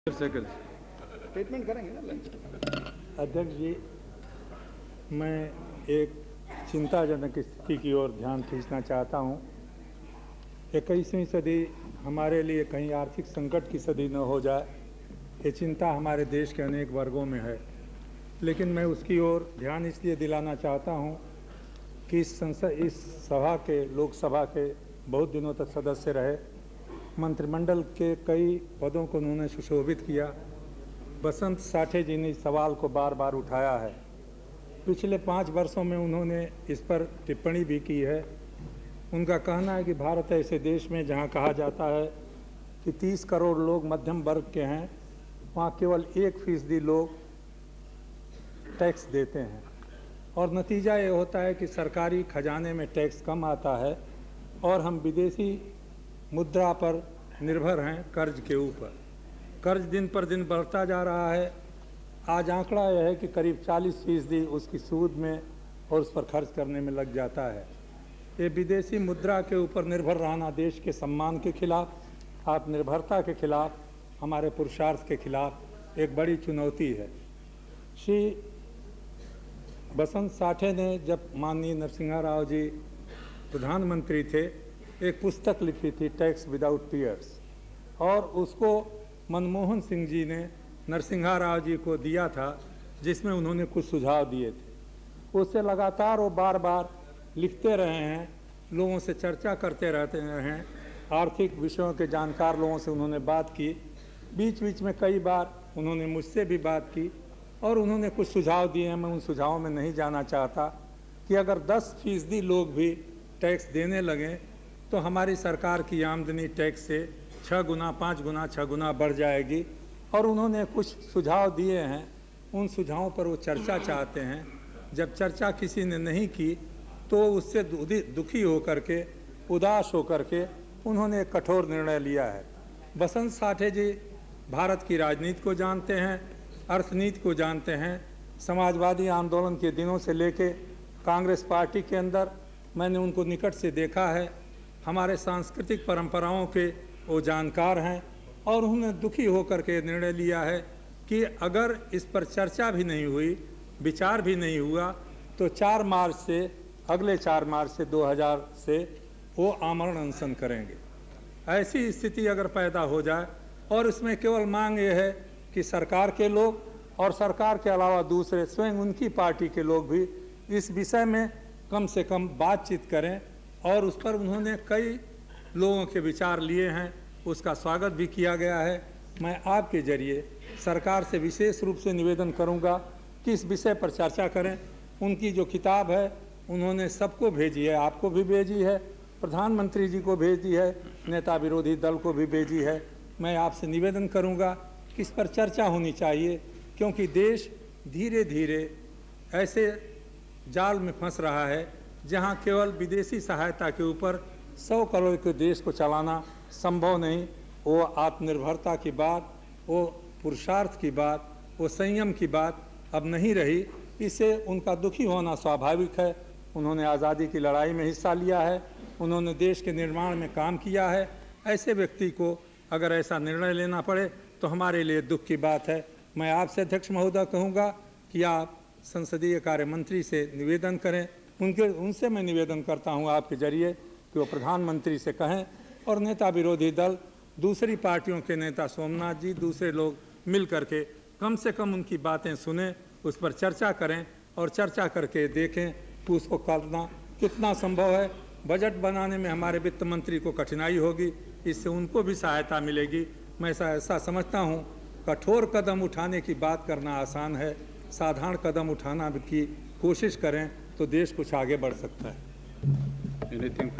Statement करेंगे ना lunch. अध्यक्ष जी, मैं एक चिंताजनक स्थिति की ओर ध्यान खींचना चाहता हूं। 21वीं सदी हमारे लिए कहीं आर्थिक संकट की सदी न हो जाए, ये चिंता हमारे देश के अनेक वर्गों में है। लेकिन मैं उसकी ओर ध्यान इसलिए दिलाना चाहता हूं कि इस सभा के, लोकसभा के बहुत दिनों तक सदस्य रहे, मंत्रिमंडल के कई पदों को उन्होंने सुशोभित किया। बसंत साठे जी ने इस सवाल को बार बार उठाया है। पिछले 5 वर्षों में उन्होंने इस पर टिप्पणी भी की है। उनका कहना है कि भारत ऐसे देश में जहां कहा जाता है कि 30 करोड़ लोग मध्यम वर्ग के हैं, वहां केवल 1% लोग टैक्स देते हैं और नतीजा ये होता है कि सरकारी खजाने में टैक्स कम आता है और हम विदेशी मुद्रा पर निर्भर हैं, कर्ज के ऊपर। कर्ज दिन पर दिन बढ़ता जा रहा है। आज आंकड़ा यह है कि करीब 40% उसकी सूद में और उस पर खर्च करने में लग जाता है। ये विदेशी मुद्रा के ऊपर निर्भर रहना देश के सम्मान के खिलाफ, आत्मनिर्भरता के खिलाफ, हमारे पुरुषार्थ के खिलाफ एक बड़ी चुनौती है। श्री बसंत साठे ने, जब माननीय नरसिंहा राव जी प्रधानमंत्री थे, एक पुस्तक लिखी थी, टैक्स विदाउट टीयर्स, और उसको मनमोहन सिंह जी ने नरसिंहा राव जी को दिया था, जिसमें उन्होंने कुछ सुझाव दिए थे। उससे लगातार वो बार बार लिखते रहे हैं, लोगों से चर्चा करते रहते हैं, आर्थिक विषयों के जानकार लोगों से उन्होंने बात की। बीच बीच में कई बार उन्होंने मुझसे भी बात की और उन्होंने कुछ सुझाव दिए हैं। मैं उन सुझावों में नहीं जाना चाहता कि अगर 10% लोग भी टैक्स देने लगें तो हमारी सरकार की आमदनी टैक्स से 6 गुना, 5 गुना, 6 गुना बढ़ जाएगी। और उन्होंने कुछ सुझाव दिए हैं, उन सुझावों पर वो चर्चा चाहते हैं। जब चर्चा किसी ने नहीं की तो उससे दुखी होकर के, उदास होकर के उन्होंने एक कठोर निर्णय लिया है। बसंत साठे जी भारत की राजनीति को जानते हैं, अर्थनीति को जानते हैं। समाजवादी आंदोलन के दिनों से लेके कांग्रेस पार्टी के अंदर मैंने उनको निकट से देखा है। हमारे सांस्कृतिक परंपराओं के वो जानकार हैं और उन्होंने दुखी होकर के निर्णय लिया है कि अगर इस पर चर्चा भी नहीं हुई, विचार भी नहीं हुआ, तो 4 मार्च से, अगले 4 मार्च से 2000 से वो आमरण अनशन करेंगे। ऐसी स्थिति अगर पैदा हो जाए और इसमें केवल मांग ये है कि सरकार के लोग और सरकार के अलावा दूसरे स्वयं उनकी पार्टी के लोग भी इस विषय में कम से कम बातचीत करें, और उस पर उन्होंने कई लोगों के विचार लिए हैं, उसका स्वागत भी किया गया है। मैं आपके जरिए सरकार से विशेष रूप से निवेदन करूंगा कि इस विषय पर चर्चा करें। उनकी जो किताब है उन्होंने सबको भेजी है, आपको भी भेजी है, प्रधानमंत्री जी को भेजी है, नेता विरोधी दल को भी भेजी है। मैं आपसे निवेदन करूंगा कि इस पर चर्चा होनी चाहिए, क्योंकि देश धीरे धीरे ऐसे जाल में फंस रहा है जहां केवल विदेशी सहायता के ऊपर 100 करोड़ के देश को चलाना संभव नहीं। वो आत्मनिर्भरता की बात, वो पुरुषार्थ की बात, वो संयम की बात अब नहीं रही। इससे उनका दुखी होना स्वाभाविक है। उन्होंने आज़ादी की लड़ाई में हिस्सा लिया है, उन्होंने देश के निर्माण में काम किया है। ऐसे व्यक्ति को अगर ऐसा निर्णय लेना पड़े तो हमारे लिए दुख की बात है। मैं आपसे अध्यक्ष महोदय कहूँगा कि आप संसदीय कार्य मंत्री से निवेदन करें, उनसे मैं निवेदन करता हूं आपके जरिए कि वो प्रधानमंत्री से कहें और नेता विरोधी दल, दूसरी पार्टियों के नेता सोमनाथ जी, दूसरे लोग मिल करके कम से कम उनकी बातें सुने, उस पर चर्चा करें और चर्चा करके देखें कि उसको करना कितना संभव है। बजट बनाने में हमारे वित्त मंत्री को कठिनाई होगी, इससे उनको भी सहायता मिलेगी। मैं ऐसा समझता हूँ, कठोर कदम उठाने की बात करना आसान है, साधारण कदम उठाना की कोशिश करें तो देश कुछ आगे बढ़ सकता है।